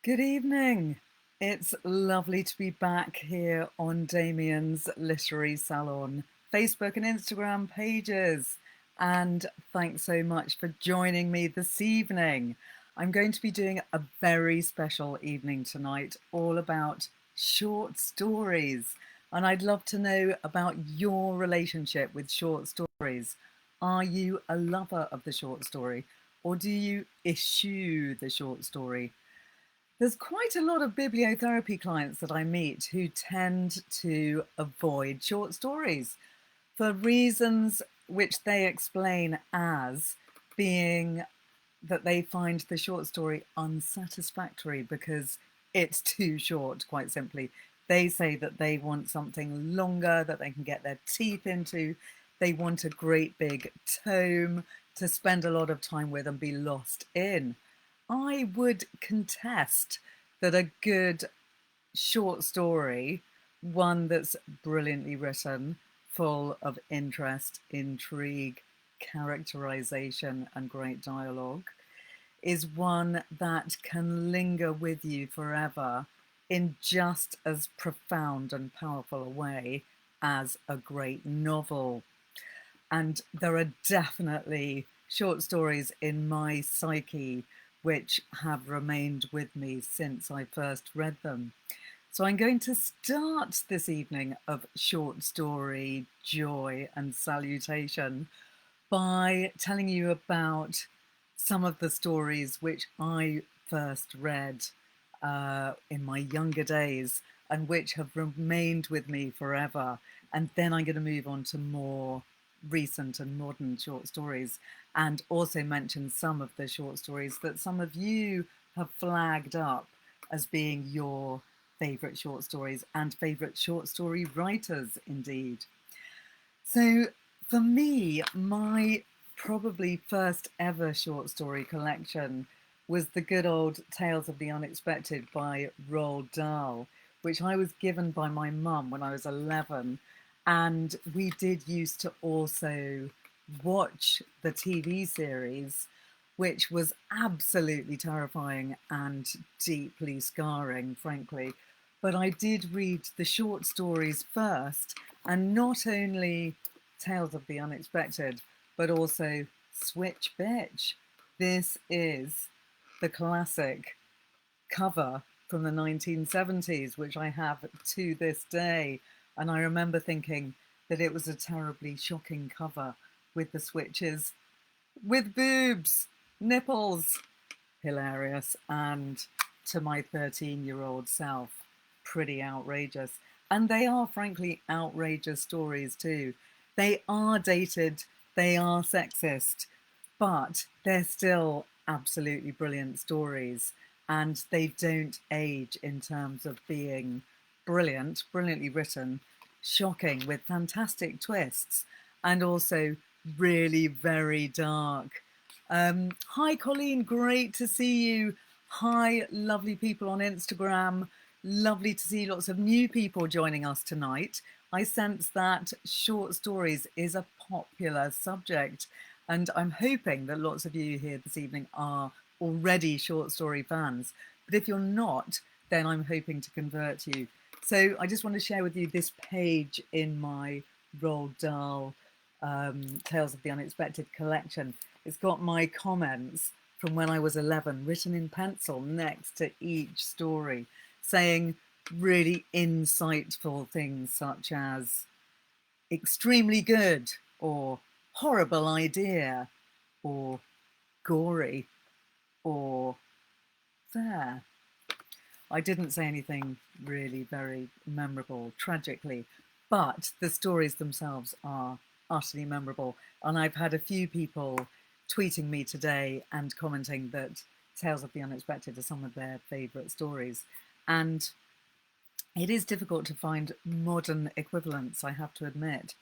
Good evening. It's lovely to be back here on Damien's Literary Salon, Facebook and Instagram pages. And thanks so much for joining me this evening. I'm going to be doing a very special evening tonight, all about short stories. And I'd love to know about your relationship with short stories. Are you a lover of the short story, or do you issue the short story? There's quite a lot of bibliotherapy clients that I meet who tend to avoid short stories for reasons which they explain as being that they find the short story unsatisfactory because it's too short, quite simply. They say that they want something longer that they can get their teeth into. They want a great big tome to spend a lot of time with and be lost in. I would contest that a good short story, one that's brilliantly written, full of interest, intrigue, characterization, and great dialogue, is one that can linger with you forever in just as profound and powerful a way as a great novel. And there are definitely short stories in my psyche which have remained with me since I first read them. So I'm going to start this evening of short story joy and salutation by telling you about some of the stories which I first read in my younger days and which have remained with me forever. And then I'm going to move on to more recent and modern short stories and also mention some of the short stories that some of you have flagged up as being your favourite short stories and favourite short story writers indeed. So for me, my probably first ever short story collection was the good old Tales of the Unexpected by Roald Dahl, which I was given by my mum when I was 11. And we did used to also watch the TV series, which was absolutely terrifying and deeply scarring, frankly. But I did read the short stories first, and not only Tales of the Unexpected, but also Switch Bitch. This is the classic cover from the 1970s, which I have to this day. And I remember thinking that it was a terribly shocking cover with the switches, with boobs, nipples. Hilarious. And to my 13-year-old self, pretty outrageous. And they are, frankly, outrageous stories too. They are dated, they are sexist, but they're still absolutely brilliant stories. And they don't age in terms of being brilliant, brilliantly written, shocking with fantastic twists, and also really very dark. Hi, Colleen, great to see you. Hi, lovely people on Instagram. Lovely to see lots of new people joining us tonight. I sense that short stories is a popular subject, and I'm hoping that lots of you here this evening are already short story fans. But if you're not, then I'm hoping to convert you. So I just want to share with you this page in my Roald Dahl Tales of the Unexpected collection. It's got my comments from when I was 11 written in pencil next to each story, saying really insightful things such as extremely good, or horrible idea, or gory, or fair. I didn't say anything really very memorable, tragically, but the stories themselves are utterly memorable. And I've had a few people tweeting me today and commenting that Tales of the Unexpected are some of their favourite stories. And it is difficult to find modern equivalents, I have to admit.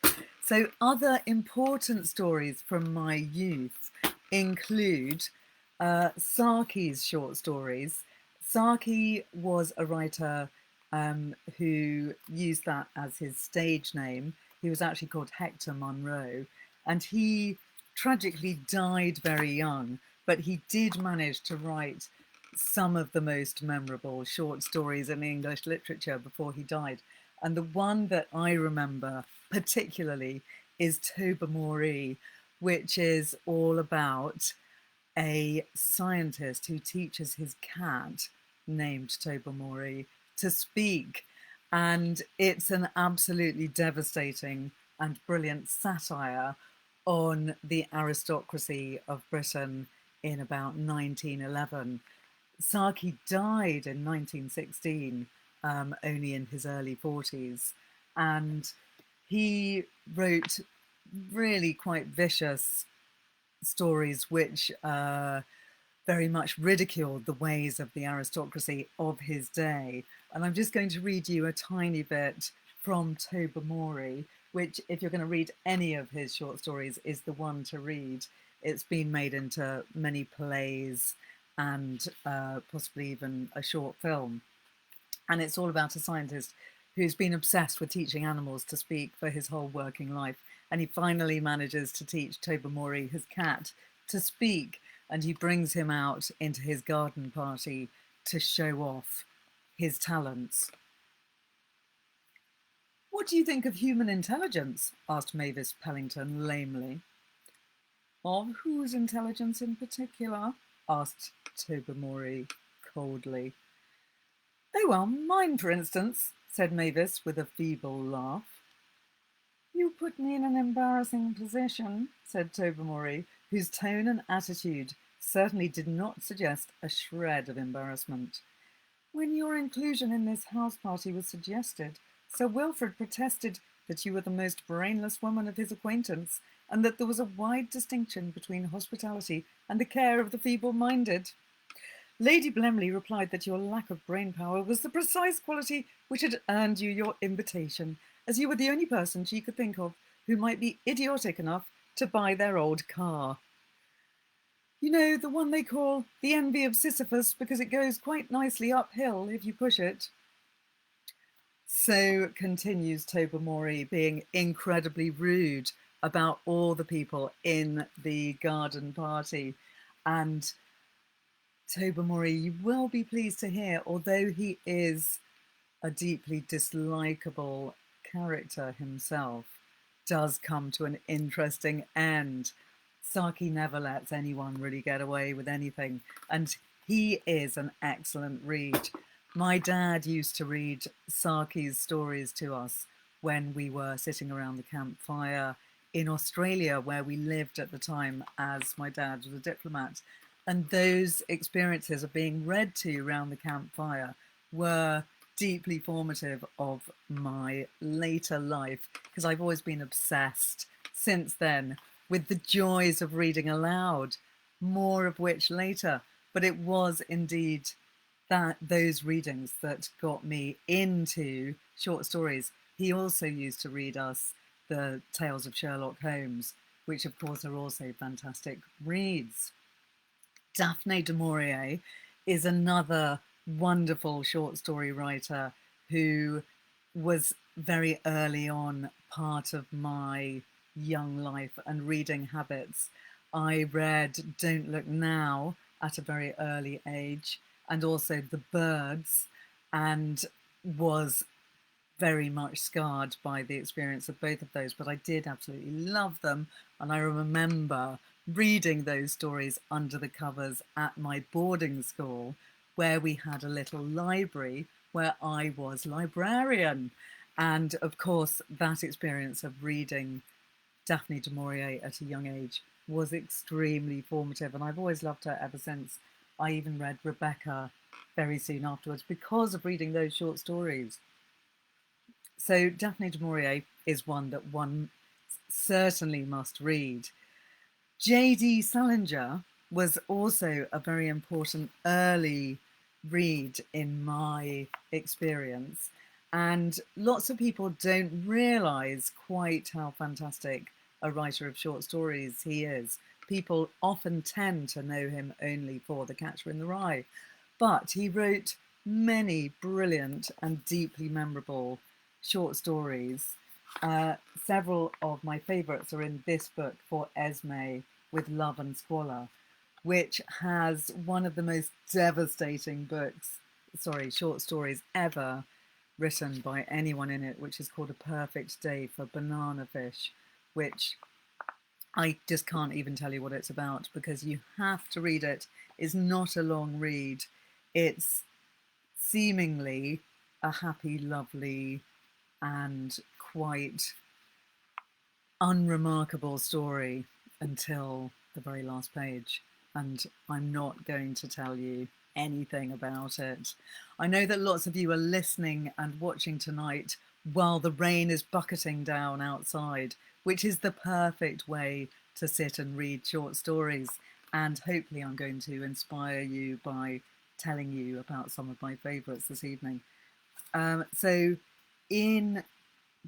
So other important stories from my youth include Sarki's short stories. Sarki was a writer who used that as his stage name. He was actually called Hector Munro, and he tragically died very young, but he did manage to write some of the most memorable short stories in English literature before he died. And the one that I remember particularly is Toba Mori, which is all about a scientist who teaches his cat, named Toba Mori, to speak. And it's an absolutely devastating and brilliant satire on the aristocracy of Britain in about 1911. Sarki died in 1916, only in his early 40s, and he wrote really quite vicious stories which very much ridiculed the ways of the aristocracy of his day. And I'm just going to read you a tiny bit from Toba Mori, which, if you're going to read any of his short stories, is the one to read. It's been made into many plays and possibly even a short film. And it's all about a scientist who's been obsessed with teaching animals to speak for his whole working life. And he finally manages to teach Toba Mori, his cat, to speak. And he brings him out into his garden party to show off his talents. "What do you think of human intelligence?" asked Mavis Pellington lamely. "Of whose intelligence in particular?" asked Toba Mori coldly. "Oh, well, mine, for instance," said Mavis with a feeble laugh. "You put me in an embarrassing position," said Toba Mori, whose tone and attitude certainly did not suggest a shred of embarrassment. "When your inclusion in this house party was suggested, Sir Wilfrid protested that you were the most brainless woman of his acquaintance, and that there was a wide distinction between hospitality and the care of the feeble-minded. Lady Blemley replied that your lack of brain power was the precise quality which had earned you your invitation, as you were the only person she could think of who might be idiotic enough to buy their old car. You know, the one they call the envy of Sisyphus because it goes quite nicely uphill if you push it." So continues Toba Mori, being incredibly rude about all the people in the garden party. And Toba Mori, you will be pleased to hear, although he is a deeply dislikable character himself, does come to an interesting end. Sarki never lets anyone really get away with anything, and he is an excellent read. My dad used to read Sarki's stories to us when we were sitting around the campfire in Australia, where we lived at the time, as my dad was a diplomat. And those experiences of being read to around the campfire were deeply formative of my later life, because I've always been obsessed since then with the joys of reading aloud, more of which later. But it was indeed those readings that got me into short stories. He also used to read us the tales of Sherlock Holmes, which of course are also fantastic reads. Daphne De Mourier is another wonderful short story writer who was very early on part of my young life and reading habits. I read Don't Look Now at a very early age, and also The Birds, and was very much scarred by the experience of both of those, but I did absolutely love them. And I remember reading those stories under the covers at my boarding school, where we had a little library where I was librarian. And of course, that experience of reading Daphne de Maurier at a young age was extremely formative, and I've always loved her ever since. I even read Rebecca very soon afterwards because of reading those short stories. So Daphne de Maurier is one that one certainly must read. J.D. Salinger was also a very important early read in my experience. And lots of people don't realise quite how fantastic a writer of short stories he is. People often tend to know him only for The Catcher in the Rye, but he wrote many brilliant and deeply memorable short stories. Several of my favourites are in this book, For Esme, with Love and Squalor. which has one of the most devastating short stories ever written by anyone in it, which is called A Perfect Day for Banana Fish, which I just can't even tell you what it's about because you have to read it. It's not a long read. It's seemingly a happy, lovely, and quite unremarkable story until the very last page. And I'm not going to tell you anything about it. I know that lots of you are listening and watching tonight while the rain is bucketing down outside, which is the perfect way to sit and read short stories. And hopefully I'm going to inspire you by telling you about some of my favourites this evening. So in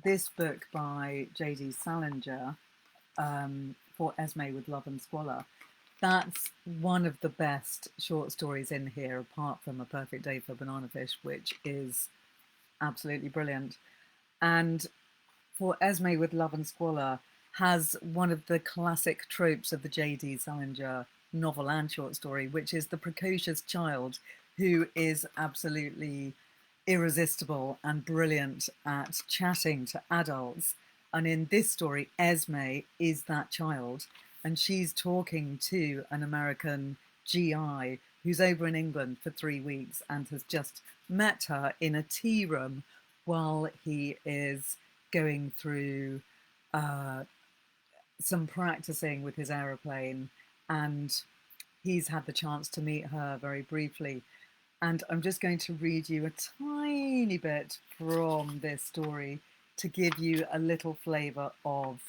this book by J.D. Salinger, For Esme with Love and Squalor, that's one of the best short stories in here, apart from A Perfect Day for Banana Fish, which is absolutely brilliant. And For Esme with Love and Squalor has one of the classic tropes of the J.D. Salinger novel and short story, which is the precocious child who is absolutely irresistible and brilliant at chatting to adults. And in this story, Esme is that child, and she's talking to an American GI who's over in England for 3 weeks and has just met her in a tea room while he is going through some practicing with his aeroplane, and he's had the chance to meet her very briefly. And I'm just going to read you a tiny bit from this story to give you a little flavour of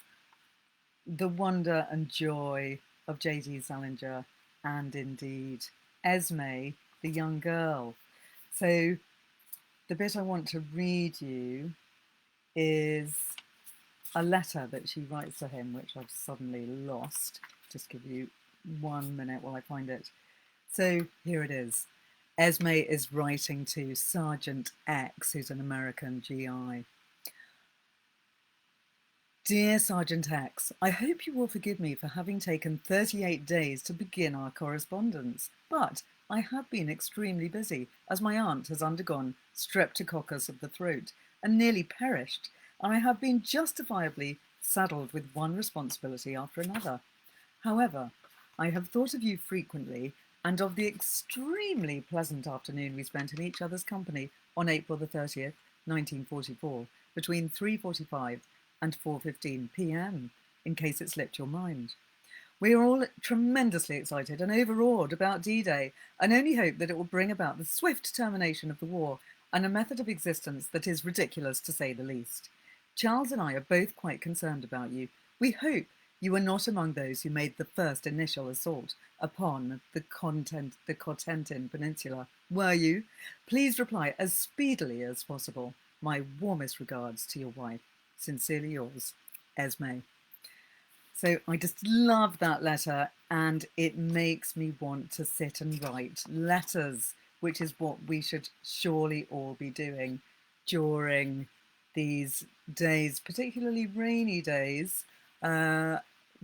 the wonder and joy of J.D. Salinger and indeed Esme, the young girl. So the bit I want to read you is a letter that she writes to him, which I've suddenly lost. Just give you 1 minute while I find it. So here it is. Esme is writing to Sergeant X, who's an American GI. Dear Sergeant X, I hope you will forgive me for having taken 38 days to begin our correspondence, but I have been extremely busy as my aunt has undergone streptococcus of the throat and nearly perished, and I have been justifiably saddled with one responsibility after another. However, I have thought of you frequently and of the extremely pleasant afternoon we spent in each other's company on April the 30th, 1944, between 3:45 and 4:15 p.m, in case it slipped your mind. We are all tremendously excited and overawed about D-Day and only hope that it will bring about the swift termination of the war and a method of existence that is ridiculous to say the least. Charles and I are both quite concerned about you. We hope you were not among those who made the first initial assault upon the Cotentin Peninsula. Were you? Please reply as speedily as possible. My warmest regards to your wife. Sincerely yours, Esme. So I just love that letter, and it makes me want to sit and write letters, which is what we should surely all be doing during these days, particularly rainy days,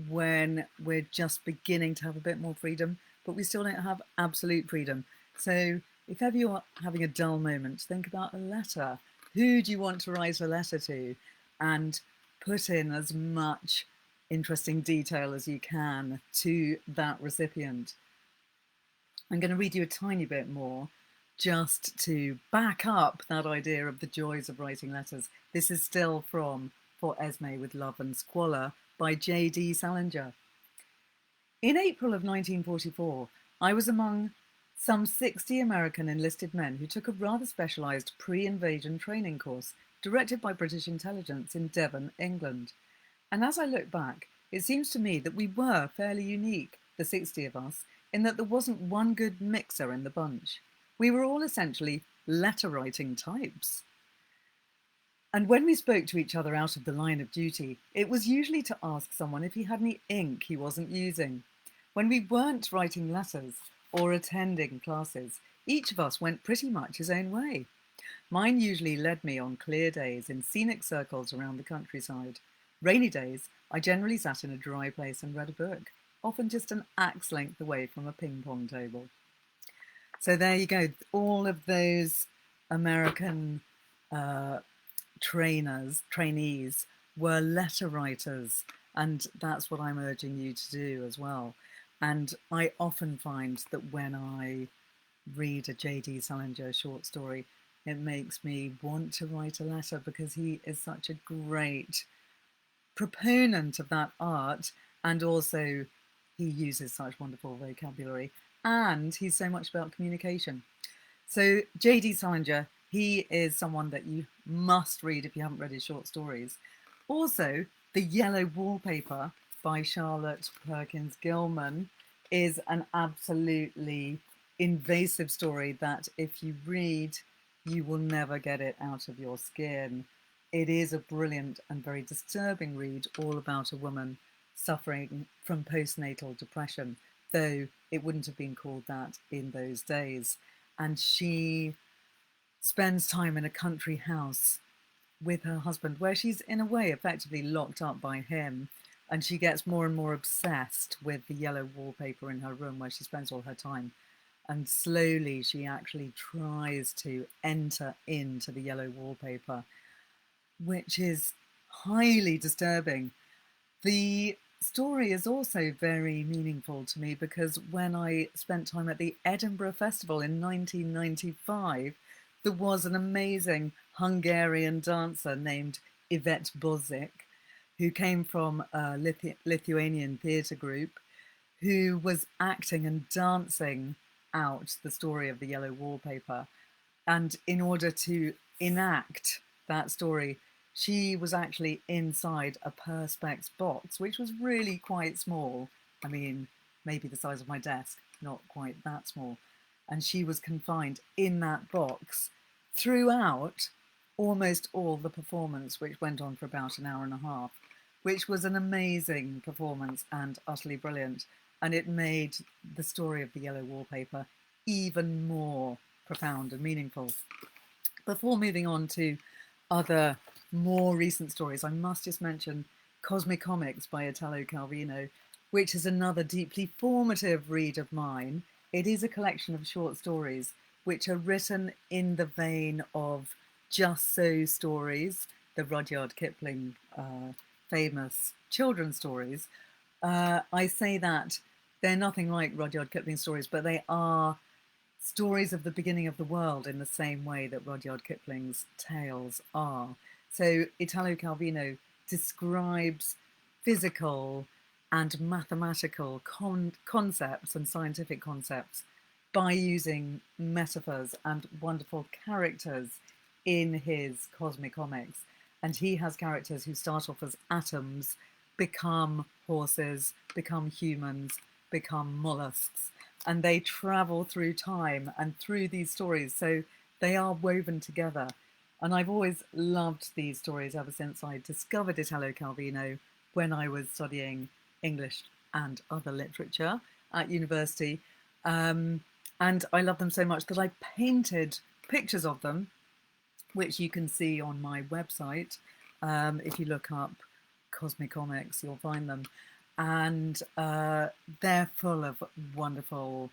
when we're just beginning to have a bit more freedom, but we still don't have absolute freedom. So if ever you're having a dull moment, think about a letter. Who do you want to write a letter to? And put in as much interesting detail as you can to that recipient. I'm going to read you a tiny bit more just to back up that idea of the joys of writing letters. This is still from For Esme with Love and Squalor by J.D. Salinger. In April of 1944, I was among some 60 American enlisted men who took a rather specialised pre-invasion training course directed by British intelligence in Devon, England. And as I look back, it seems to me that we were fairly unique, the 60 of us, in that there wasn't one good mixer in the bunch. We were all essentially letter-writing types. And when we spoke to each other out of the line of duty, it was usually to ask someone if he had any ink he wasn't using. When we weren't writing letters or attending classes, each of us went pretty much his own way. Mine usually led me on clear days in scenic circles around the countryside. Rainy days, I generally sat in a dry place and read a book. often just an axe length away from a ping pong table. So there you go. All of those American trainees were letter writers, and that's what I'm urging you to do as well. And I often find that when I read a J.D. Salinger short story, it makes me want to write a letter, because he is such a great proponent of that art, and also he uses such wonderful vocabulary, and he's so much about communication. So J.D. Salinger, he is someone that you must read if you haven't read his short stories. Also, The Yellow Wallpaper by Charlotte Perkins Gilman is an absolutely invasive story that if you read, you will never get it out of your skin. It is a brilliant and very disturbing read, all about a woman suffering from postnatal depression, though it wouldn't have been called that in those days. And she spends time in a country house with her husband, where she's in a way effectively locked up by him, and she gets more and more obsessed with the yellow wallpaper in her room where she spends all her time. And slowly she actually tries to enter into the yellow wallpaper, which is highly disturbing. The story is also very meaningful to me, because when I spent time at the Edinburgh Festival in 1995, there was an amazing Hungarian dancer named Yvette Bozik, who came from a Lithuanian theatre group, who was acting and dancing out the story of the yellow wallpaper. And in order to enact that story, she was actually inside a Perspex box, which was really quite small. I mean, maybe the size of my desk, not quite that small. And she was confined in that box throughout almost all the performance, which went on for about an hour and a half, which was an amazing performance and utterly brilliant. And it made the story of the yellow wallpaper even more profound and meaningful. Before moving on to other more recent stories, I must just mention Cosmic Comics by Otello Calvino, which is another deeply formative read of mine. It is a collection of short stories which are written in the vein of Just So stories, the Rudyard Kipling famous children's stories. I say that they're nothing like Rudyard Kipling stories, but they are stories of the beginning of the world in the same way that Rudyard Kipling's tales are. So Italo Calvino describes physical and mathematical concepts and scientific concepts by using metaphors and wonderful characters in his Cosmic Comics. And he has characters who start off as atoms, become horses, become humans, become mollusks, and they travel through time and through these stories. So they are woven together. And I've always loved these stories ever since I discovered Italo Calvino when I was studying English and other literature at university. And I love them so much that I painted pictures of them, which you can see on my website. If you look up Cosmic Comics, you'll find them. And they're full of wonderful,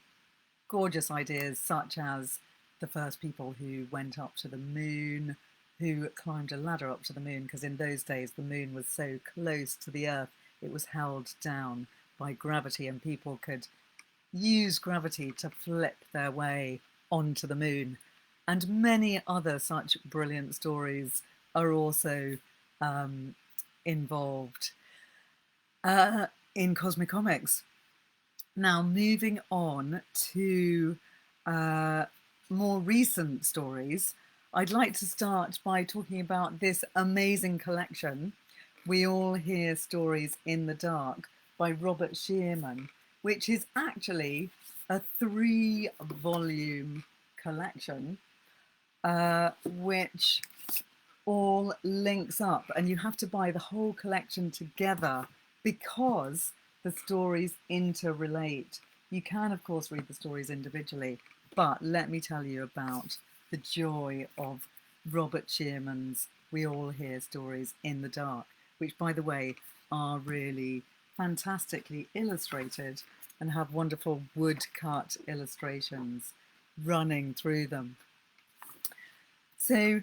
gorgeous ideas, such as the first people who went up to the moon, who climbed a ladder up to the moon, because in those days the moon was so close to the Earth, it was held down by gravity, and people could use gravity to flip their way onto the moon. And many other such brilliant stories are also involved in Cosmic Comics. Now, moving on to more recent stories, I'd like to start by talking about this amazing collection, We All Hear Stories in the Dark by Robert Sheerman, which is actually a 3-volume collection, which all links up, and you have to buy the whole collection together because the stories interrelate. You can, of course, read the stories individually, but let me tell you about the joy of Robert Sheerman's We All Hear Stories in the Dark, which, by the way, are really fantastically illustrated and have wonderful woodcut illustrations running through them. So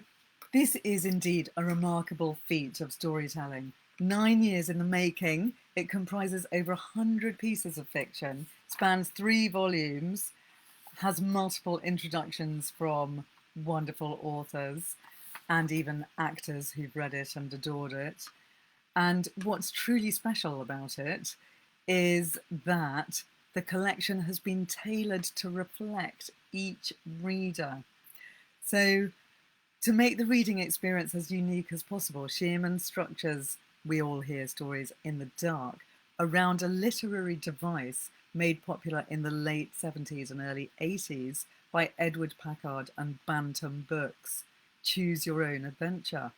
this is indeed a remarkable feat of storytelling. 9 years in the making, it comprises over 100 pieces of fiction, spans 3 volumes, has multiple introductions from wonderful authors and even actors who've read it and adored it. And what's truly special about it is that the collection has been tailored to reflect each reader. So to make the reading experience as unique as possible, Sheerman structures We All Hear Stories in the Dark around a literary device made popular in the late 70s and early 80s by Edward Packard and Bantam Books, Choose Your Own Adventure.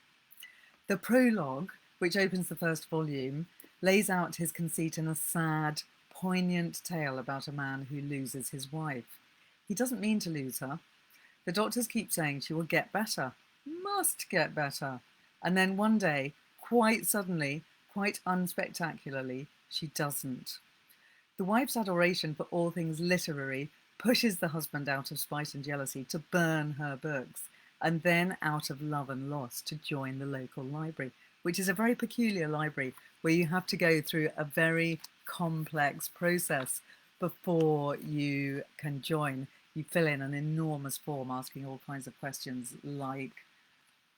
The prologue, which opens the first volume, lays out his conceit in a sad, poignant tale about a man who loses his wife. He doesn't mean to lose her. The doctors keep saying she will get better, must get better. And then one day, quite suddenly, quite unspectacularly, she doesn't. The wife's adoration for all things literary pushes the husband out of spite and jealousy to burn her books, and then out of love and loss to join the local library, which is a very peculiar library where you have to go through a very complex process before you can join. You fill in an enormous form asking all kinds of questions like,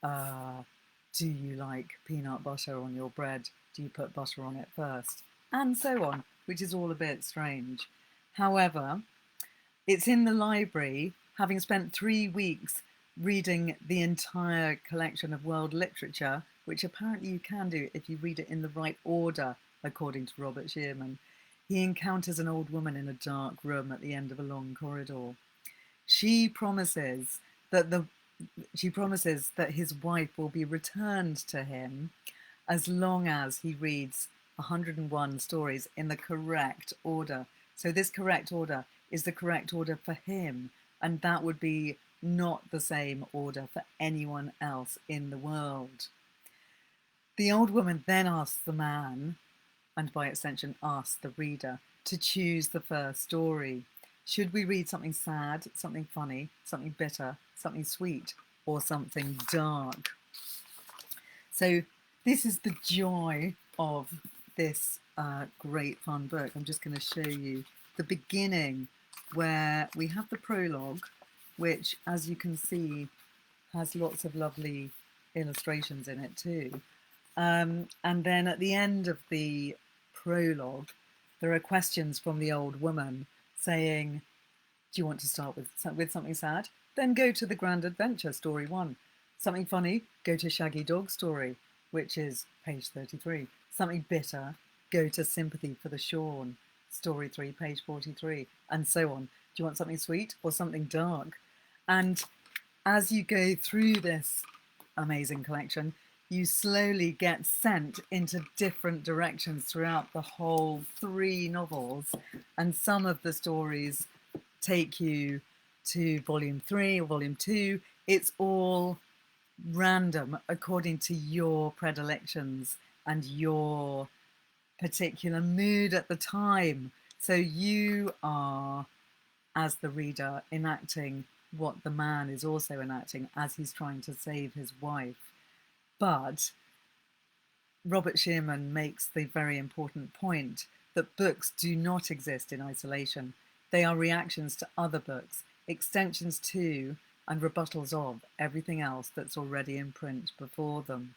do you like peanut butter on your bread? Do you put butter on it first? And so on, which is all a bit strange. However, it's in the library, having spent 3 weeks reading the entire collection of world literature, which apparently you can do if you read it in the right order, according to Robert Sheerman. He encounters an old woman in a dark room at the end of a long corridor. She promises that his wife will be returned to him as long as he reads 101 stories in the correct order. So this correct order is the correct order for him, and that would be not the same order for anyone else in the world. The old woman then asks the man, and by extension asks the reader, to choose the first story. Should we read something sad, something funny, something bitter, something sweet, or something dark? So this is the joy of this great fun book. I'm just going to show you the beginning where we have the prologue, which, as you can see, has lots of lovely illustrations in it too. And then at the end of the prologue, there are questions from the old woman saying, do you want to start with something sad? Then go to the Grand Adventure, story 1. Something funny, go to Shaggy Dog Story, which is page 33. Something bitter, go to Sympathy for the Shorn, story 3, page 43, and so on. Do you want something sweet or something dark? And as you go through this amazing collection, you slowly get sent into different directions throughout the whole 3 novels, and some of the stories take you to volume 3 or volume 2. It's all random according to your predilections and your particular mood at the time. So you are, as the reader, enacting what the man is also enacting as he's trying to save his wife. But Robert Sheerman makes the very important point that books do not exist in isolation. They are reactions to other books, extensions to and rebuttals of everything else that's already in print before them.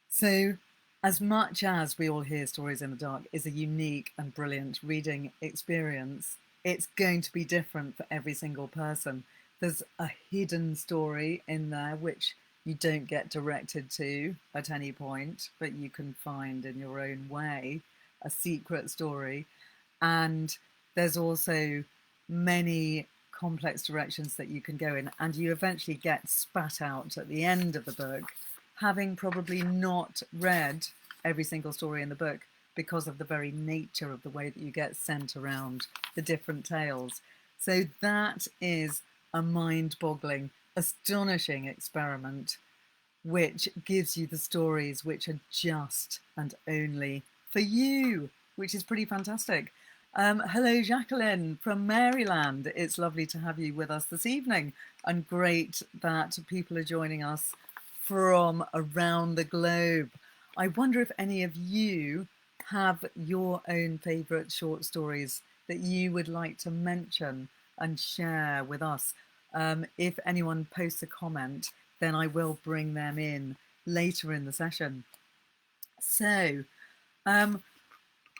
So, as much as We All Hear Stories in the Dark is a unique and brilliant reading experience, it's going to be different for every single person. There's a hidden story in there which you don't get directed to at any point, but you can find in your own way, a secret story. And there's also many complex directions that you can go in, and you eventually get spat out at the end of the book, having probably not read every single story in the book because of the very nature of the way that you get sent around the different tales. So that is a mind-boggling, astonishing experiment which gives you the stories which are just and only for you, which is pretty fantastic. Hello, Jacqueline from Maryland. It's lovely to have you with us this evening, and great that people are joining us from around the globe. I wonder if any of you have your own favourite short stories that you would like to mention and share with us. If anyone posts a comment, then I will bring them in later in the session. So,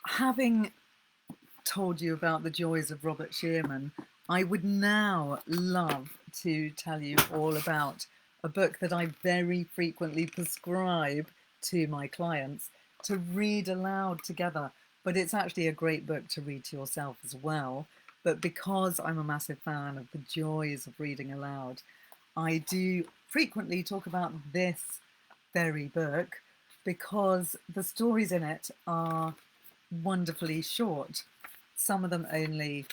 having told you about the joys of Robert Sheerman, I would now love to tell you all about a book that I very frequently prescribe to my clients to read aloud together. But it's actually a great book to read to yourself as well. But because I'm a massive fan of the joys of reading aloud, I do frequently talk about this very book because the stories in it are wonderfully short. Some of them only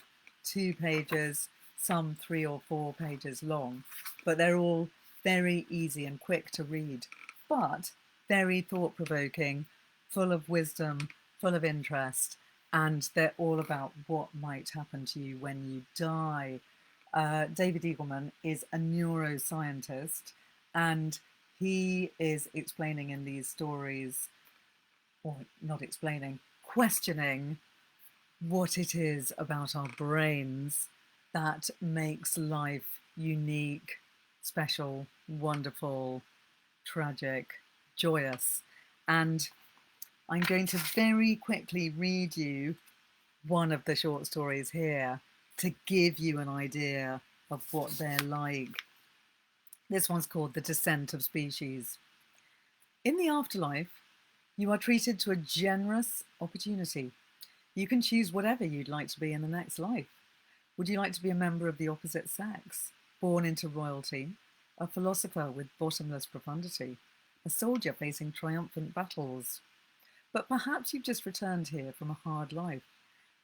2 pages, some 3 or 4 pages long, but they're all very easy and quick to read, but very thought-provoking, full of wisdom, full of interest, and they're all about what might happen to you when you die. David Eagleman is a neuroscientist, and he is explaining in these stories, or not explaining, questioning what it is about our brains that makes life unique, special, wonderful, tragic, joyous. And I'm going to very quickly read you one of the short stories here to give you an idea of what they're like. This one's called The Descent of Species. In the afterlife, you are treated to a generous opportunity. You can choose whatever you'd like to be in the next life. Would you like to be a member of the opposite sex, born into royalty, a philosopher with bottomless profundity, a soldier facing triumphant battles? But perhaps you've just returned here from a hard life.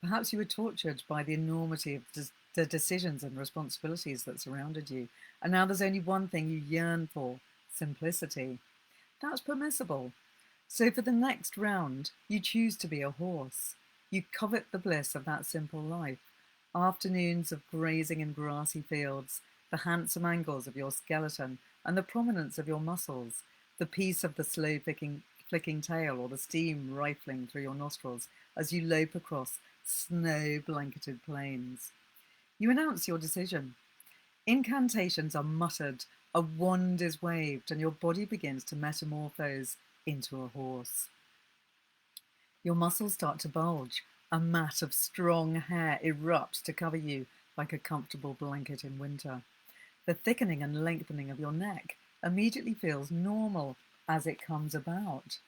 Perhaps you were tortured by the enormity of the decisions and responsibilities that surrounded you, and now there's only one thing you yearn for: simplicity. That's permissible. So for the next round, you choose to be a horse. You covet the bliss of that simple life. Afternoons of grazing in grassy fields, the handsome angles of your skeleton and the prominence of your muscles, the peace of the slow flicking tail or the steam rifling through your nostrils as you lope across snow-blanketed plains. You announce your decision. Incantations are muttered, a wand is waved, and your body begins to metamorphose into a horse. Your muscles start to bulge. A mat of strong hair erupts to cover you like a comfortable blanket in winter. The thickening and lengthening of your neck immediately feels normal as it comes about.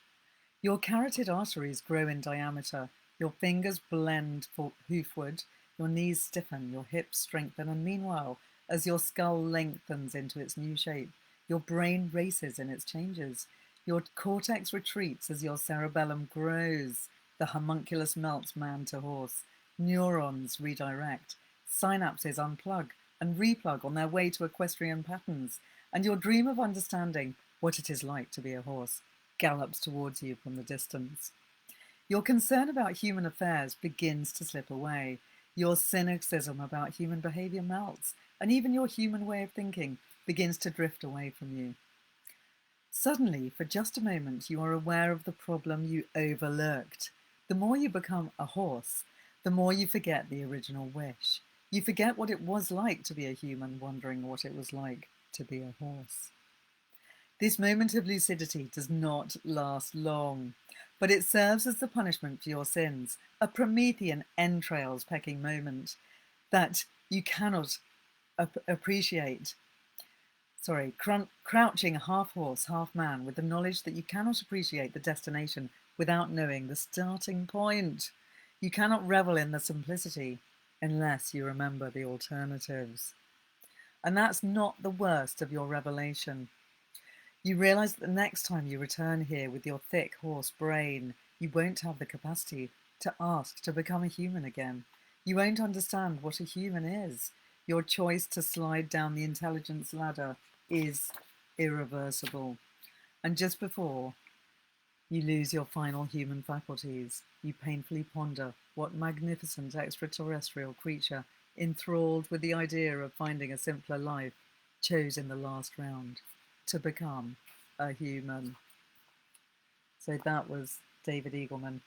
Your carotid arteries grow in diameter. Your fingers blend for hoofwood. Your knees stiffen, your hips strengthen, and meanwhile, as your skull lengthens into its new shape, your brain races in its changes. Your cortex retreats as your cerebellum grows. The homunculus melts man to horse. Neurons redirect. Synapses unplug and replug on their way to equestrian patterns. And your dream of understanding what it is like to be a horse gallops towards you from the distance. Your concern about human affairs begins to slip away. Your cynicism about human behavior melts, and even your human way of thinking begins to drift away from you. Suddenly, for just a moment, you are aware of the problem you overlooked. The more you become a horse, the more you forget the original wish. You forget what it was like to be a human, wondering what it was like to be a horse. This moment of lucidity does not last long, but it serves as the punishment for your sins, a Promethean entrails-pecking moment that you cannot appreciate. Crouching half horse, half man, with the knowledge that you cannot appreciate the destination without knowing the starting point. You cannot revel in the simplicity unless you remember the alternatives. And that's not the worst of your revelation. You realize that the next time you return here with your thick horse brain, you won't have the capacity to ask to become a human again. You won't understand what a human is. Your choice to slide down the intelligence ladder is irreversible. And just before You lose your final human faculties. You painfully ponder what magnificent extraterrestrial creature, enthralled with the idea of finding a simpler life, chose in the last round to become a human. So that was David Eagleman.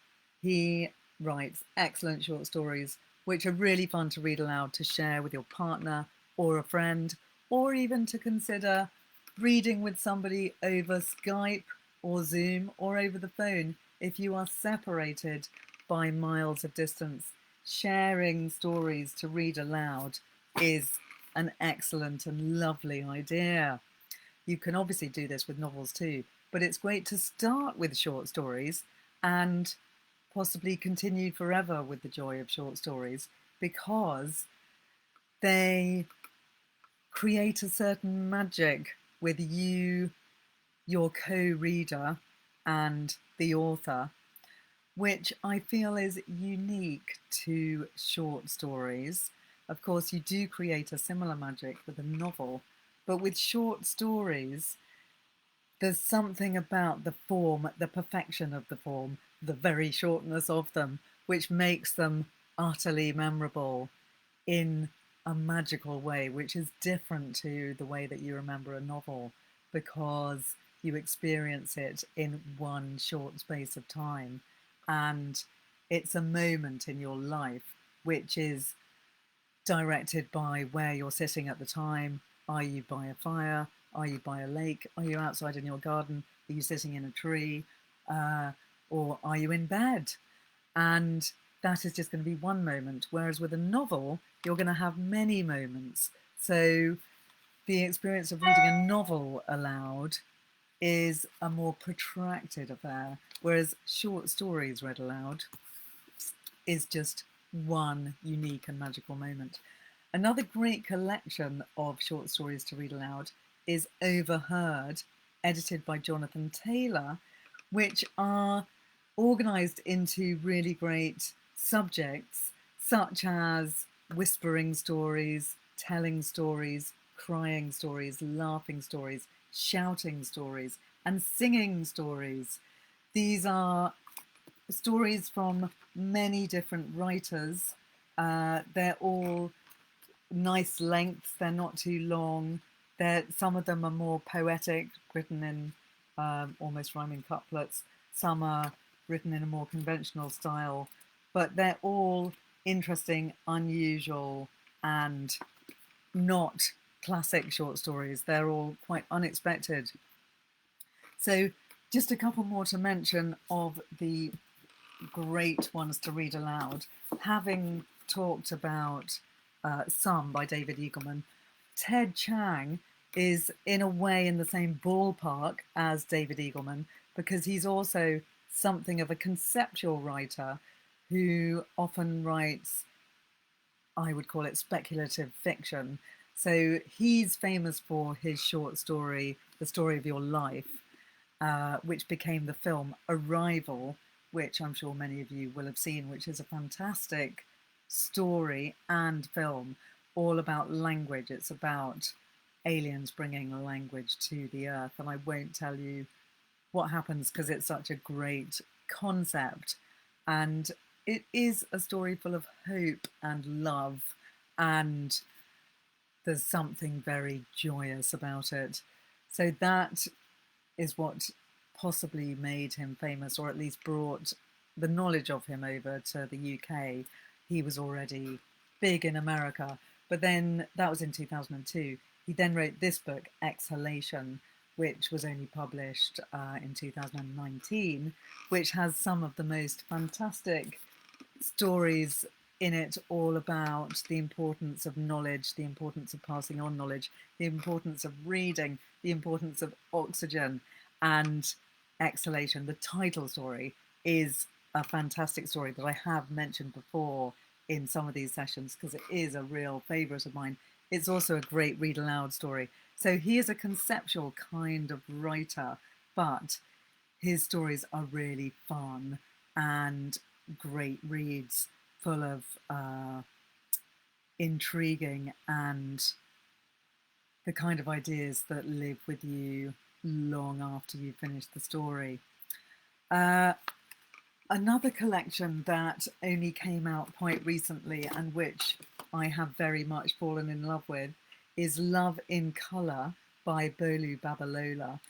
He writes excellent short stories, which are really fun to read aloud to share with your partner or a friend, or even to consider reading with somebody over Skype or Zoom or over the phone if you are separated by miles of distance. Sharing stories to read aloud is an excellent and lovely idea. You can obviously do this with novels too, but it's great to start with short stories and possibly continue forever with the joy of short stories because they create a certain magic with you, your co-reader, and the author, which I feel is unique to short stories. Of course, you do create a similar magic with a novel, but with short stories, there's something about the form, the perfection of the form, the very shortness of them, which makes them utterly memorable in a magical way, which is different to the way that you remember a novel because you experience it in one short space of time. And it's a moment in your life which is directed by where you're sitting at the time. Are you by a fire? Are you by a lake? Are you outside in your garden? Are you sitting in a tree? Or are you in bed? And that is just going to be one moment. Whereas with a novel, you're going to have many moments. So the experience of reading a novel aloud is a more protracted affair, whereas short stories read aloud is just one unique and magical moment. Another great collection of short stories to read aloud is Overheard, edited by Jonathan Taylor, which are organized into really great subjects such as whispering stories, telling stories, crying stories, laughing stories, shouting stories, and singing stories. These are stories from many different writers. They're all nice lengths, they're not too long. Some of them are more poetic, written in almost rhyming couplets. Some are written in a more conventional style, but they're all interesting, unusual, and not classic short stories. They're all quite unexpected. So just a couple more to mention of the great ones to read aloud. Having talked about Some by David Eagleman, Ted Chiang is in a way in the same ballpark as David Eagleman because he's also something of a conceptual writer who often writes, I would call it speculative fiction. So he's famous for his short story, The Story of Your Life, which became the film Arrival, which I'm sure many of you will have seen, which is a fantastic story and film all about language. It's about aliens bringing language to the earth. And I won't tell you what happens because it's such a great concept. And it is a story full of hope and love, and there's something very joyous about it. So that is what possibly made him famous, or at least brought the knowledge of him over to the UK. He was already big in America, but then that was in 2002. He then wrote this book, Exhalation, which was only published in 2019, which has some of the most fantastic stories in it, all about the importance of knowledge, the importance of passing on knowledge, the importance of reading, the importance of oxygen, and exhalation. The title story is a fantastic story that I have mentioned before in some of these sessions because it is a real favourite of mine. It's also a great read aloud story. So he is a conceptual kind of writer, but his stories are really fun and great reads, full of intriguing and the kind of ideas that live with you long after you finish the story. Uh, Another collection that only came out quite recently and which I have very much fallen in love with is Love in Colour by Bolu Babalola,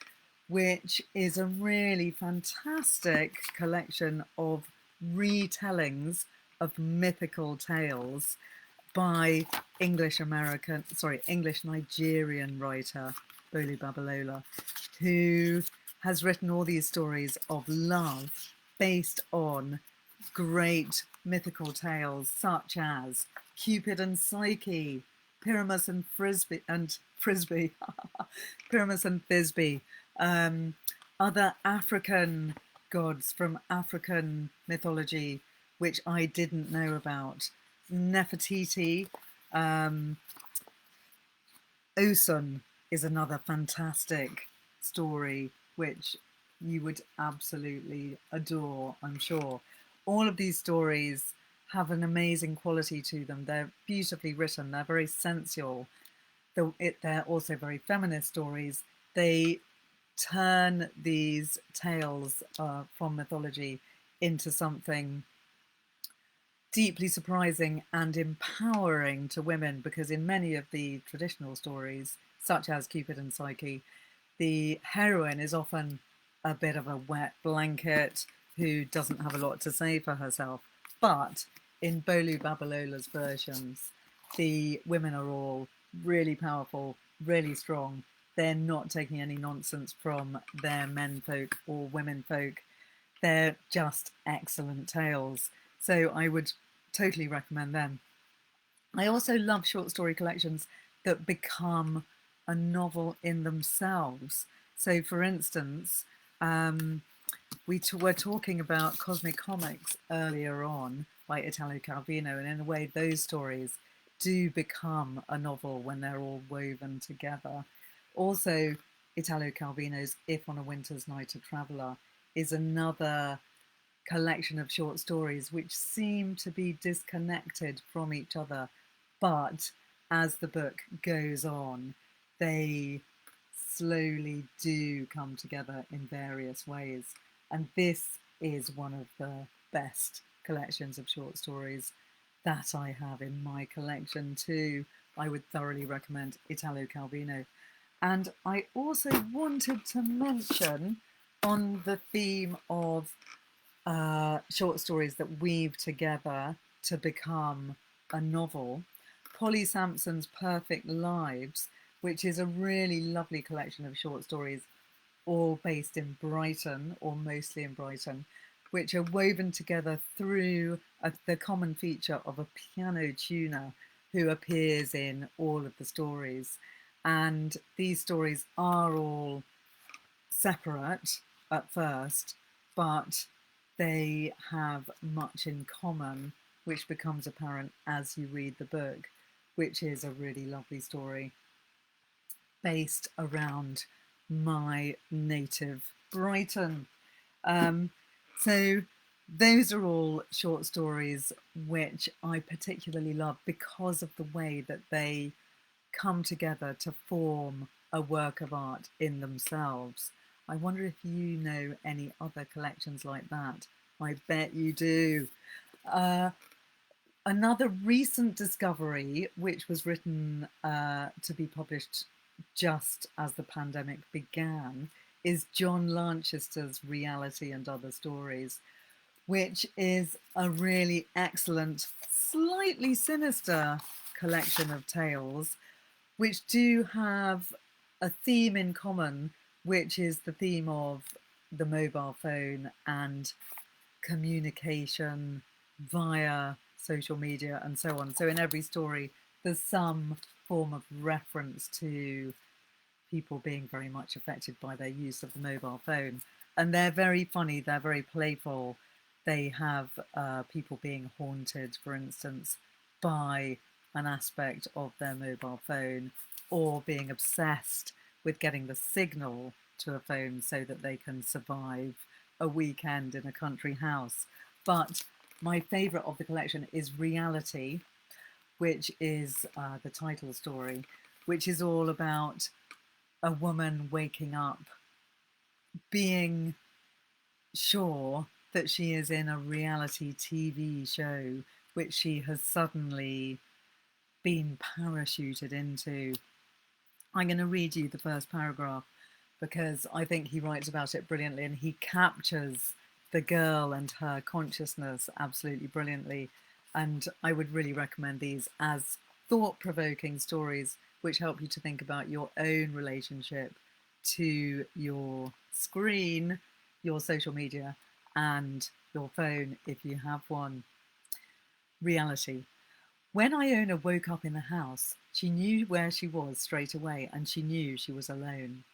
which is a really fantastic collection of retellings of mythical tales by English Nigerian writer Bolu Babalola, who has written all these stories of love based on great mythical tales such as Cupid and Psyche, Pyramus and Frisbee, Pyramus and Thisbe, other African gods from African mythology, which I didn't know about. Nefertiti, Osun is another fantastic story which you would absolutely adore, I'm sure. All of these stories have an amazing quality to them. They're beautifully written, they're very sensual. They're also very feminist stories. They turn these tales from mythology into something deeply surprising and empowering to women, because in many of the traditional stories, such as Cupid and Psyche, the heroine is often a bit of a wet blanket who doesn't have a lot to say for herself. But in Bolu Babalola's versions, the women are all really powerful, really strong. They're not taking any nonsense from their menfolk or womenfolk. They're just excellent tales. So I would totally recommend them. I also love short story collections that become a novel in themselves. So, for instance, were talking about Cosmic Comics earlier on by Italo Calvino, and in a way, those stories do become a novel when they're all woven together. Also, Italo Calvino's If on a Winter's Night a Traveller is another collection of short stories which seem to be disconnected from each other, but as the book goes on, they slowly do come together in various ways. And this is one of the best collections of short stories that I have in my collection too. I would thoroughly recommend Italo Calvino. And I also wanted to mention, on the theme of short stories that weave together to become a novel, Polly Sampson's Perfect Lives, which is a really lovely collection of short stories, all based in Brighton, or mostly in Brighton, which are woven together through the common feature of a piano tuner who appears in all of the stories. And these stories are all separate at first, but they have much in common, which becomes apparent as you read the book, which is a really lovely story based around my native Brighton. Um, so those are all short stories which I particularly love because of the way that they come together to form a work of art in themselves. I wonder if you know any other collections like that. I bet you do. Another recent discovery, which was written to be published just as the pandemic began, is John Lancaster's Reality and Other Stories, which is a really excellent, slightly sinister collection of tales, which do have a theme in common, which is the theme of the mobile phone and communication via social media and so on. So in every story, there's some form of reference to people being very much affected by their use of the mobile phone. And they're very funny, they're very playful. They have people being haunted, for instance, by an aspect of their mobile phone, or being obsessed with getting the signal to a phone so that they can survive a weekend in a country house. But my favourite of the collection is Reality, which is the title story, which is all about a woman waking up being sure that she is in a reality TV show which she has suddenly been parachuted into. I'm going to read you the first paragraph because I think he writes about it brilliantly, and he captures the girl and her consciousness absolutely brilliantly. And I would really recommend these as thought-provoking stories which help you to think about your own relationship to your screen, your social media, and your phone if you have one. Reality. When Iona woke up in the house, she knew where she was straight away, and she knew she was alone.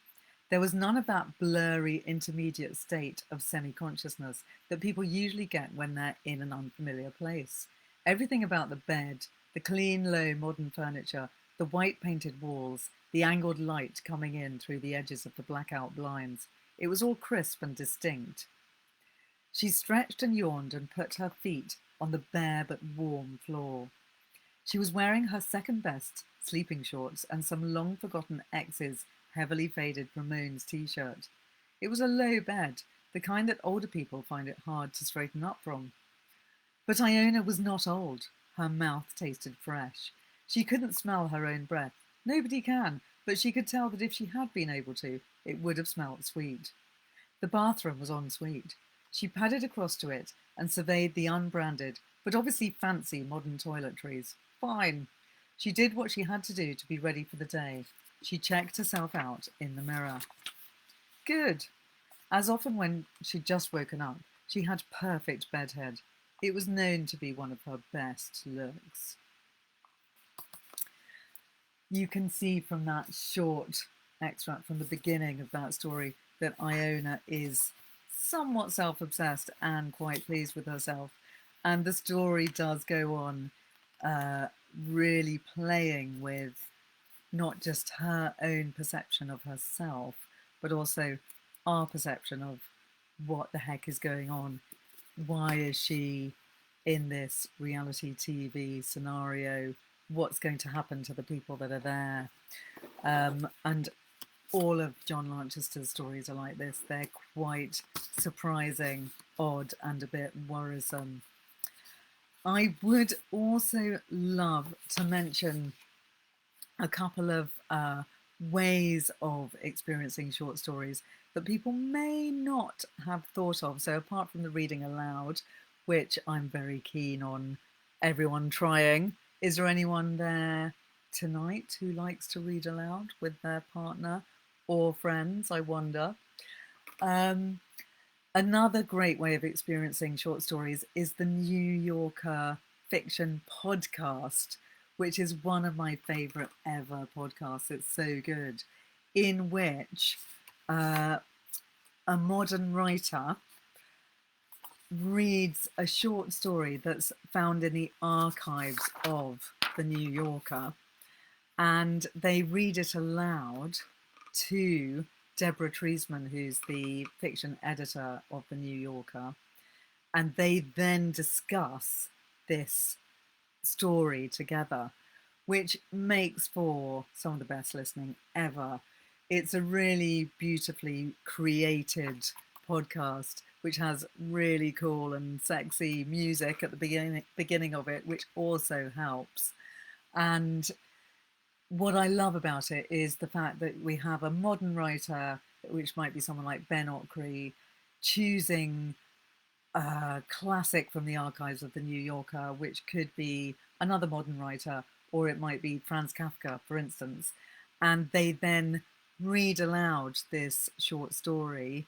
There was none of that blurry intermediate state of semi-consciousness that people usually get when they're in an unfamiliar place. Everything about the bed, the clean, low, modern furniture, the white painted walls, the angled light coming in through the edges of the blackout blinds, it was all crisp and distinct. She stretched and yawned and put her feet on the bare but warm floor. She was wearing her second best sleeping shorts and some long-forgotten ex's heavily faded Ramones t-shirt. It was a low bed, the kind that older people find it hard to straighten up from. But Iona was not old. Her mouth tasted fresh. She couldn't smell her own breath. Nobody can, but she could tell that if she had been able to, it would have smelt sweet. The bathroom was en suite. She padded across to it and surveyed the unbranded, but obviously fancy modern toiletries. Fine. She did what she had to do to be ready for the day. She checked herself out in the mirror. Good. As often when she'd just woken up, she had perfect bedhead. It was known to be one of her best looks. You can see from that short extract from the beginning of that story that Iona is somewhat self-obsessed and quite pleased with herself. And the story does go on really playing with not just her own perception of herself, but also our perception of what the heck is going on. Why is she in this reality TV scenario? What's going to happen to the people that are there? And all of John Lancaster's stories are like this. They're quite surprising, odd, and a bit worrisome. I would also love to mention a couple of ways of experiencing short stories that people may not have thought of. So apart from the reading aloud, which I'm very keen on everyone trying, is there anyone there tonight who likes to read aloud with their partner or friends, I wonder? Another great way of experiencing short stories is the New Yorker fiction podcast, which is one of my favourite ever podcasts. It's so good, in which a modern writer reads a short story that's found in the archives of the New Yorker, and they read it aloud to Deborah Treisman, who's the fiction editor of the New Yorker, and they then discuss this story together, which makes for some of the best listening ever. It's a really beautifully created podcast which has really cool and sexy music at the beginning of it, which also helps. And what I love about it is the fact that we have a modern writer, which might be someone like Ben Ockrey, choosing a classic from the archives of the New Yorker, which could be another modern writer, or it might be Franz Kafka, for instance. And they then read aloud this short story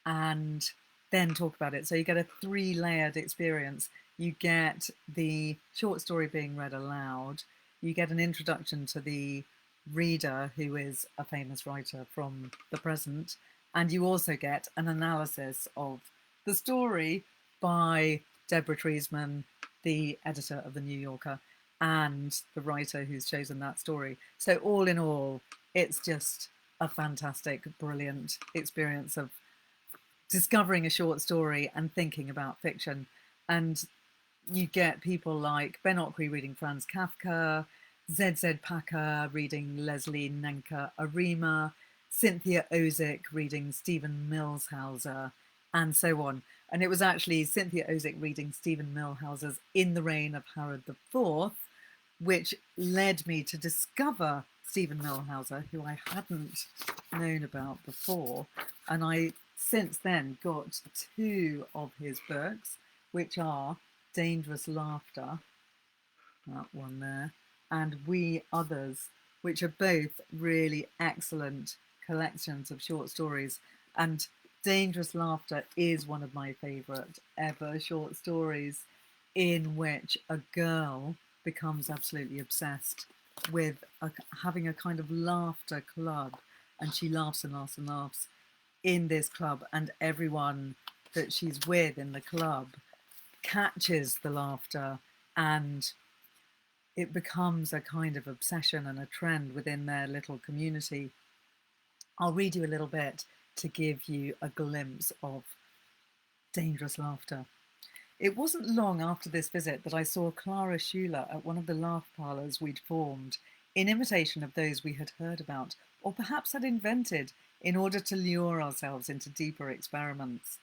and then talk about it. So you get a three-layered experience. You get the short story being read aloud. You get an introduction to the reader, who is a famous writer from the present. And you also get an analysis of the story by Deborah Treisman, the editor of the New Yorker, and the writer who's chosen that story. So all in all, it's just a fantastic, brilliant experience of discovering a short story and thinking about fiction. And you get people like Ben Ockrey reading Franz Kafka, ZZ Packer reading Leslie Nenka Arima, Cynthia Ozick reading Stephen Millshauser, and so on. And it was actually Cynthia Ozick reading Stephen Millhouse's In the Reign of Herod IV, which led me to discover Stephen Millhouser, who I hadn't known about before. And I since then got two of his books, which are Dangerous Laughter, that one there, and We Others, which are both really excellent collections of short stories. And Dangerous Laughter is one of my favourite ever short stories, in which a girl becomes absolutely obsessed with having a kind of laughter club, and she laughs and laughs and laughs in this club, and everyone that she's with in the club catches the laughter, and it becomes a kind of obsession and a trend within their little community. I'll read you a little bit to give you a glimpse of Dangerous Laughter. It wasn't long after this visit that I saw Clara Schuler at one of the laugh parlours we'd formed, in imitation of those we had heard about, or perhaps had invented, in order to lure ourselves into deeper experiments.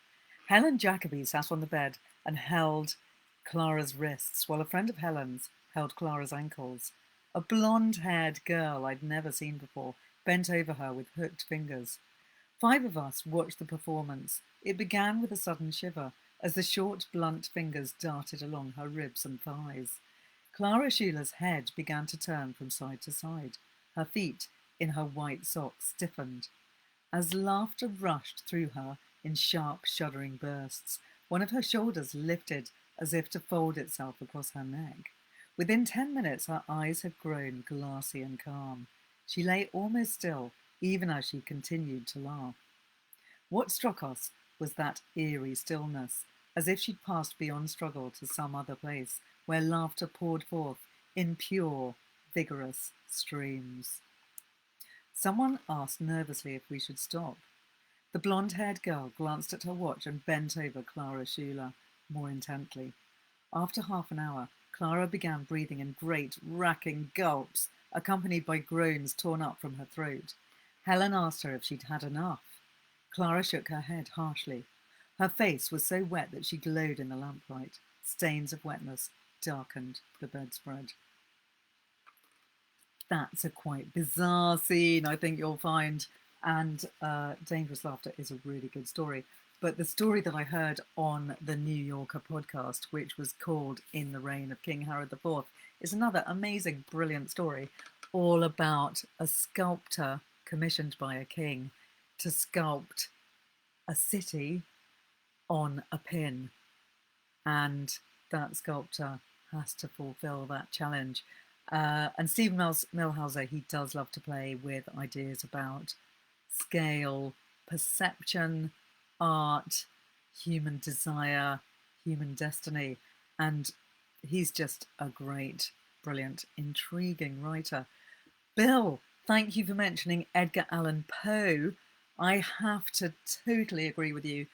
Helen Jacobi sat on the bed and held Clara's wrists, while a friend of Helen's held Clara's ankles. A blonde-haired girl I'd never seen before bent over her with hooked fingers. 5 of us watched the performance. It began with a sudden shiver, as the short, blunt fingers darted along her ribs and thighs. Clara Schuler's head began to turn from side to side. Her feet, in her white socks, stiffened. As laughter rushed through her in sharp, shuddering bursts, one of her shoulders lifted as if to fold itself across her neck. Within 10 minutes, her eyes had grown glassy and calm. She lay almost still, even as she continued to laugh. What struck us was that eerie stillness, as if she'd passed beyond struggle to some other place, where laughter poured forth in pure, vigorous streams. Someone asked nervously if we should stop. The blonde-haired girl glanced at her watch and bent over Clara Schuler more intently. After half an hour, Clara began breathing in great, racking gulps, accompanied by groans torn up from her throat. Helen asked her if she'd had enough. Clara shook her head harshly. Her face was so wet that she glowed in the lamplight. Stains of wetness darkened the bedspread. That's a quite bizarre scene, I think you'll find, and Dangerous Laughter is a really good story. But the story that I heard on the New Yorker podcast, which was called In the Reign of King Herod IV, is another amazing, brilliant story, all about a sculptor commissioned by a king to sculpt a city on a pin, and that sculptor has to fulfill that challenge. And Stephen Millhouser, he does love to play with ideas about scale, perception, art, human desire, human destiny, and he's just a great, brilliant, intriguing writer. Bill, thank you for mentioning Edgar Allan Poe. I have to totally agree with you.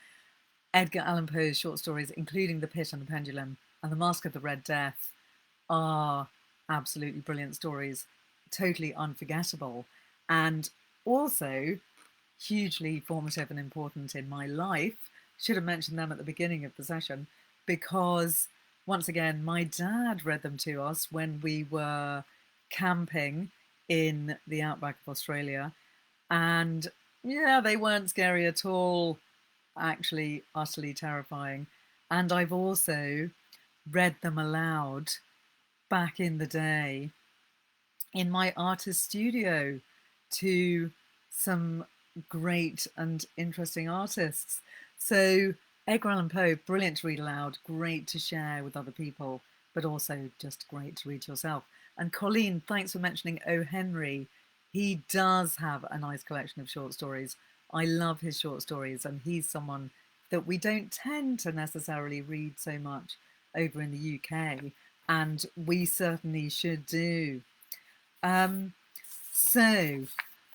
Edgar Allan Poe's short stories, including The Pit and the Pendulum and The Mask of the Red Death, are absolutely brilliant stories, totally unforgettable, and also hugely formative and important in my life. Should have mentioned them at the beginning of the session, because once again, my dad read them to us when we were camping in the outback of Australia, and yeah, they weren't scary at all, actually utterly terrifying. And I've also read them aloud back in the day in my artist studio to some great and interesting artists. So Edgar Allan Poe, brilliant to read aloud, great to share with other people, but also just great to read yourself. And Colleen, thanks for mentioning O. Henry. He does have a nice collection of short stories. I love his short stories, and he's someone that we don't tend to necessarily read so much over in the UK, and we certainly should do. So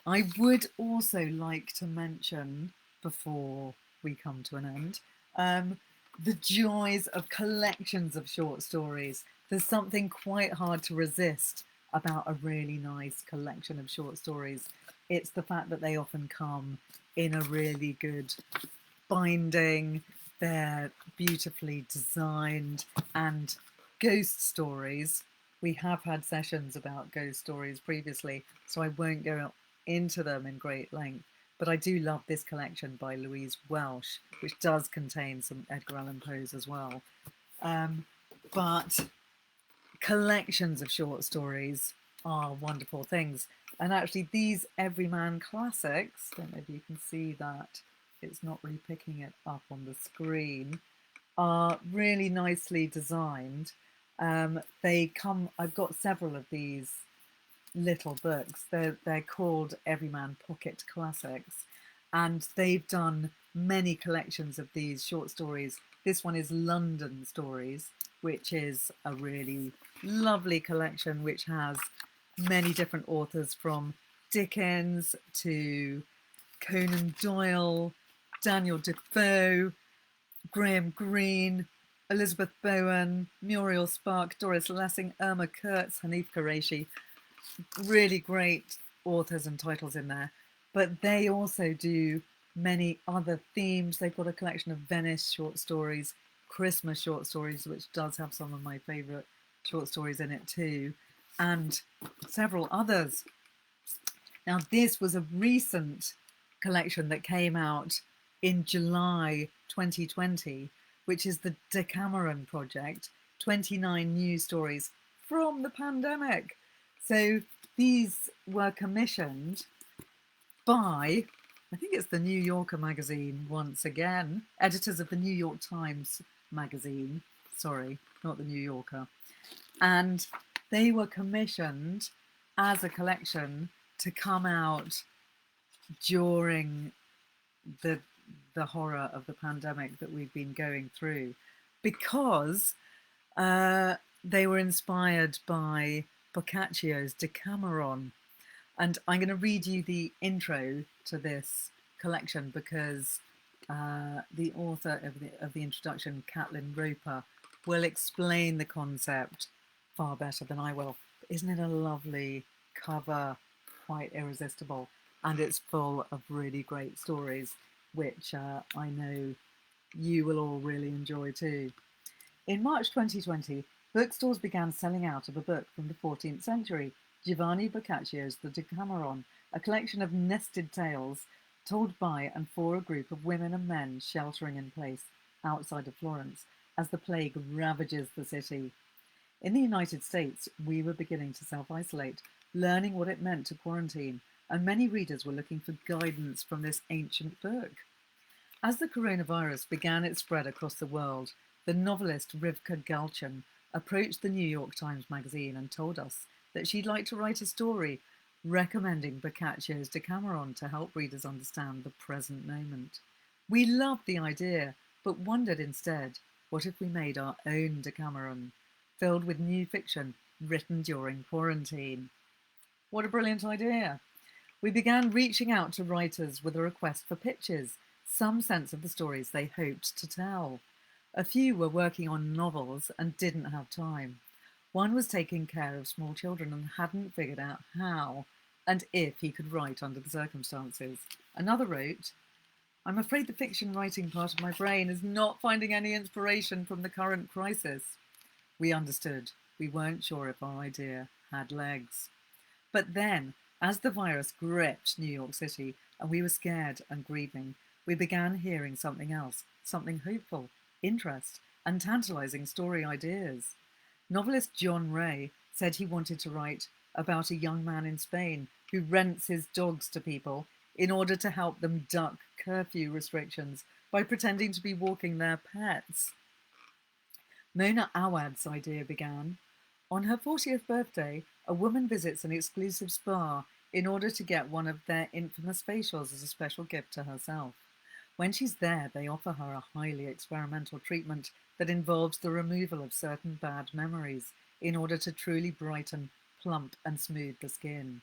I would also like to mention, before we come to an end, the joys of collections of short stories. There's something quite hard to resist about a really nice collection of short stories. It's the fact that they often come in a really good binding, they're beautifully designed, and ghost stories. We have had sessions about ghost stories previously, so I won't go into them in great length. But I do love this collection by Louise Welsh, which does contain some Edgar Allan Poes as well. But collections of short stories are wonderful things. And actually, these Everyman classics, I don't know if you can see that, it's not really picking it up on the screen, are really nicely designed. I've got several of these little books. They're called Everyman Pocket Classics, and they've done many collections of these short stories. This one is London Stories, which is a really lovely collection which has many different authors, from Dickens to Conan Doyle, Daniel Defoe, Graham Greene, Elizabeth Bowen, Muriel Spark, Doris Lessing, Irma Kurtz, Hanif Qureshi. Really great authors and titles in there. But they also do many other themes. They've got a collection of Venice short stories, Christmas short stories, which does have some of my favourite short stories in it too, and several others. Now, this was a recent collection that came out in July 2020, which is the Decameron Project, 29 news stories from the pandemic. So these were commissioned by, I think it's the New Yorker magazine once again, editors of the New York Times magazine, sorry, not the New Yorker. And they were commissioned as a collection to come out during the horror of the pandemic that we've been going through, because they were inspired by Boccaccio's Decameron. And I'm going to read you the intro to this collection because the author of the introduction, Caitlin Roper, will explain the concept far better than I will. Isn't it a lovely cover? Quite irresistible. And it's full of really great stories, which I know you will all really enjoy too. In March 2020, bookstores began selling out of a book from the 14th century, Giovanni Boccaccio's The Decameron, a collection of nested tales told by and for a group of women and men sheltering in place outside of Florence as the plague ravages the city. In the United States, we were beginning to self-isolate, learning what it meant to quarantine, and many readers were looking for guidance from this ancient book. As the coronavirus began its spread across the world, the novelist Rivka Galchen approached the New York Times magazine and told us that she'd like to write a story recommending Boccaccio's Decameron to help readers understand the present moment. We loved the idea, but wondered instead, what if we made our own Decameron, filled with new fiction written during quarantine? What a brilliant idea! We began reaching out to writers with a request for pitches, some sense of the stories they hoped to tell. A few were working on novels and didn't have time. One was taking care of small children and hadn't figured out how and if he could write under the circumstances. Another wrote, "I'm afraid the fiction writing part of my brain is not finding any inspiration from the current crisis." We understood. We weren't sure if our idea had legs. But then, as the virus gripped New York City and we were scared and grieving, we began hearing something else, something hopeful, interest, and tantalizing story ideas. Novelist John Ray said he wanted to write about a young man in Spain who rents his dogs to people in order to help them duck curfew restrictions by pretending to be walking their pets. Mona Awad's idea began. On her 40th birthday, a woman visits an exclusive spa in order to get one of their infamous facials as a special gift to herself. When she's there, they offer her a highly experimental treatment that involves the removal of certain bad memories in order to truly brighten, plump, and smooth the skin.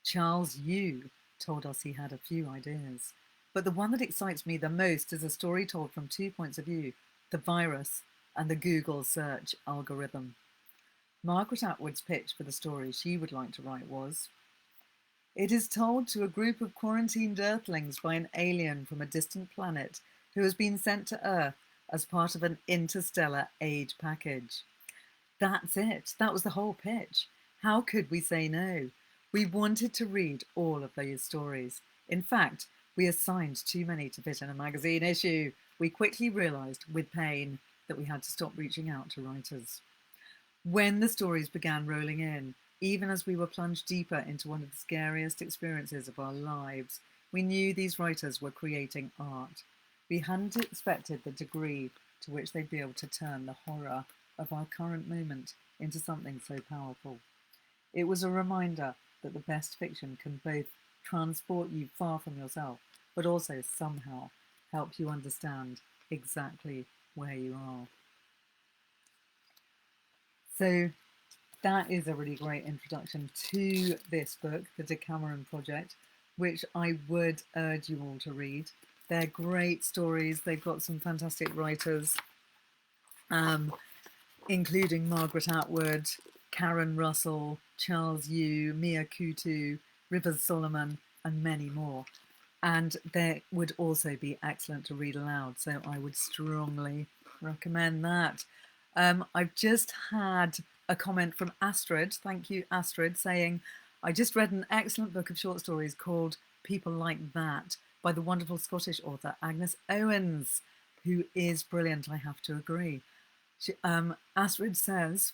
Charles Yu told us he had a few ideas, but the one that excites me the most is a story told from 2 points of view, the virus and the Google search algorithm. Margaret Atwood's pitch for the story she would like to write was, "It is told to a group of quarantined earthlings by an alien from a distant planet who has been sent to Earth as part of an interstellar aid package. That's it. That was the whole pitch. How could we say no? We wanted to read all of those stories. In fact, we assigned too many to fit in a magazine issue. We quickly realised, with pain, that we had to stop reaching out to writers. When the stories began rolling in, even as we were plunged deeper into one of the scariest experiences of our lives, we knew these writers were creating art. We hadn't expected the degree to which they'd be able to turn the horror of our current moment into something so powerful. It was a reminder that the best fiction can both transport you far from yourself, but also somehow help you understand exactly where you are. So that is a really great introduction to this book, The Decameron Project, which I would urge you all to read. They're great stories. They've got some fantastic writers, including Margaret Atwood, Karen Russell, Charles Yu, Mia Kutu, Rivers Solomon, and many more. And they would also be excellent to read aloud, so I would strongly recommend that. I've just had a comment from Astrid, thank you Astrid, saying, I just read an excellent book of short stories called People Like That by the wonderful Scottish author Agnes Owens, who is brilliant, I have to agree. Astrid says,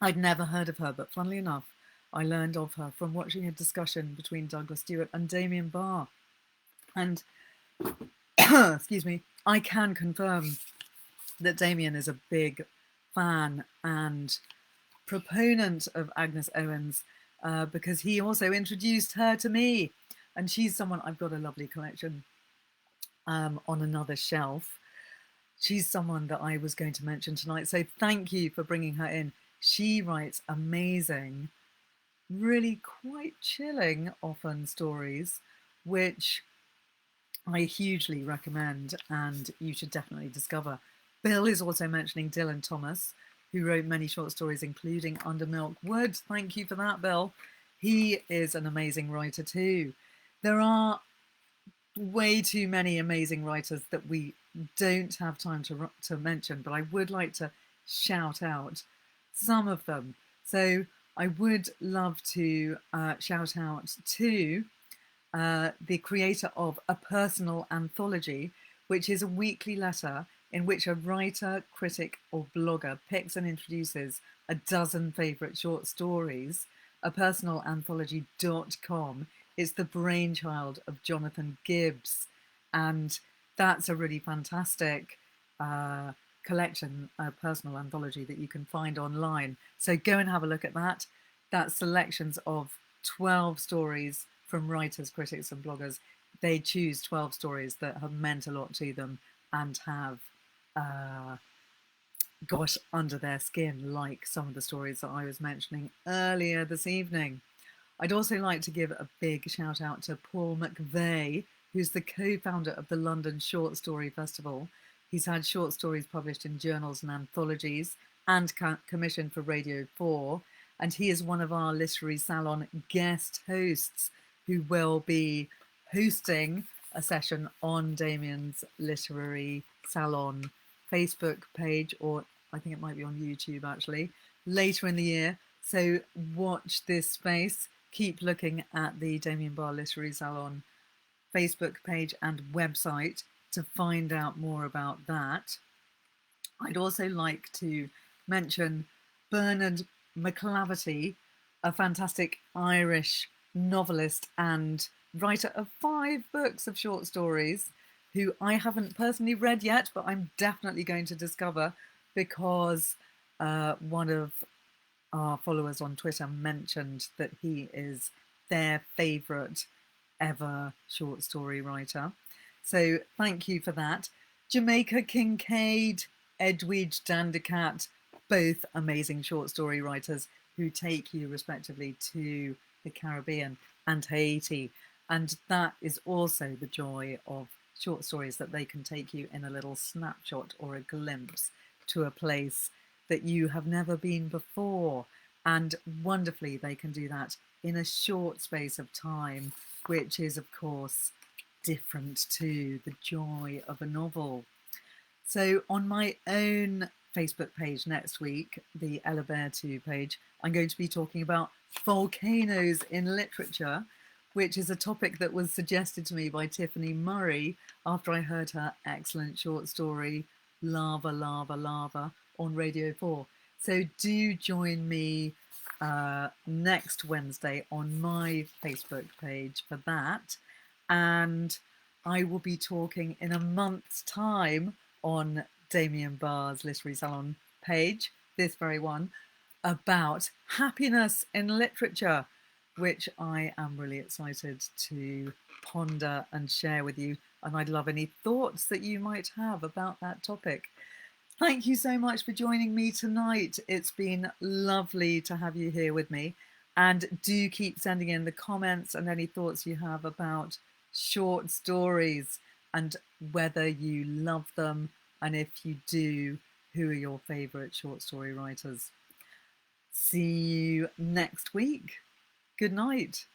I'd never heard of her, but funnily enough, I learned of her from watching a discussion between Douglas Stewart and Damien Barr. And, excuse me, I can confirm that Damien is a big fan and proponent of Agnes Owens because he also introduced her to me. And she's someone, I've got a lovely collection on another shelf. She's someone that I was going to mention tonight. So thank you for bringing her in. She writes amazing, really quite chilling, often stories, which I hugely recommend and you should definitely discover. Bill is also mentioning Dylan Thomas, who wrote many short stories, including Under Milk Wood. Thank you for that, Bill. He is an amazing writer too. There are way too many amazing writers that we don't have time to mention, but I would like to shout out some of them. So I would love to shout out to the creator of A Personal Anthology, which is a weekly letter in which a writer, critic, or blogger picks and introduces a dozen favourite short stories. apersonalanthology.com is the brainchild of Jonathan Gibbs, and that's a really fantastic collection, a personal anthology that you can find online. So go and have a look at that. That's selections of 12 stories from writers, critics, and bloggers. They choose 12 stories that have meant a lot to them and have got under their skin, like some of the stories that I was mentioning earlier this evening. I'd also like to give a big shout out to Paul Mcveigh, who's the co-founder of the London Short Story Festival. He's had short stories published in journals and anthologies and commissioned for Radio 4. And he is one of our Literary Salon guest hosts who will be hosting a session on Damien's Literary Salon Facebook page, or I think it might be on YouTube actually, later in the year. So watch this space. Keep looking at the Damien Barr Literary Salon Facebook page and website to find out more about that. I'd also like to mention Bernard Mcclavity, a fantastic Irish novelist and writer of 5 books of short stories, who I haven't personally read yet, but I'm definitely going to discover because one of our followers on Twitter mentioned that he is their favourite ever short story writer. So thank you for that. Jamaica Kincaid, Edwidge Dandicat, both amazing short story writers who take you respectively to the Caribbean and Haiti. And that is also the joy of short stories, that they can take you in a little snapshot or a glimpse to a place that you have never been before. And wonderfully, they can do that in a short space of time, which is, of course, different to the joy of a novel. So on my own Facebook page next week, the Ella Bear 2 page, I'm going to be talking about volcanoes in literature, which is a topic that was suggested to me by Tiffany Murray after I heard her excellent short story, Lava, Lava, Lava, on Radio 4. So do join me next Wednesday on my Facebook page for that. And I will be talking in a month's time on Damien Barr's Literary Salon page, this very one, about happiness in literature, which I am really excited to ponder and share with you. And I'd love any thoughts that you might have about that topic. Thank you so much for joining me tonight. It's been lovely to have you here with me. And do keep sending in the comments and any thoughts you have about short stories and whether you love them. And if you do, who are your favourite short story writers? See you next week. Good night.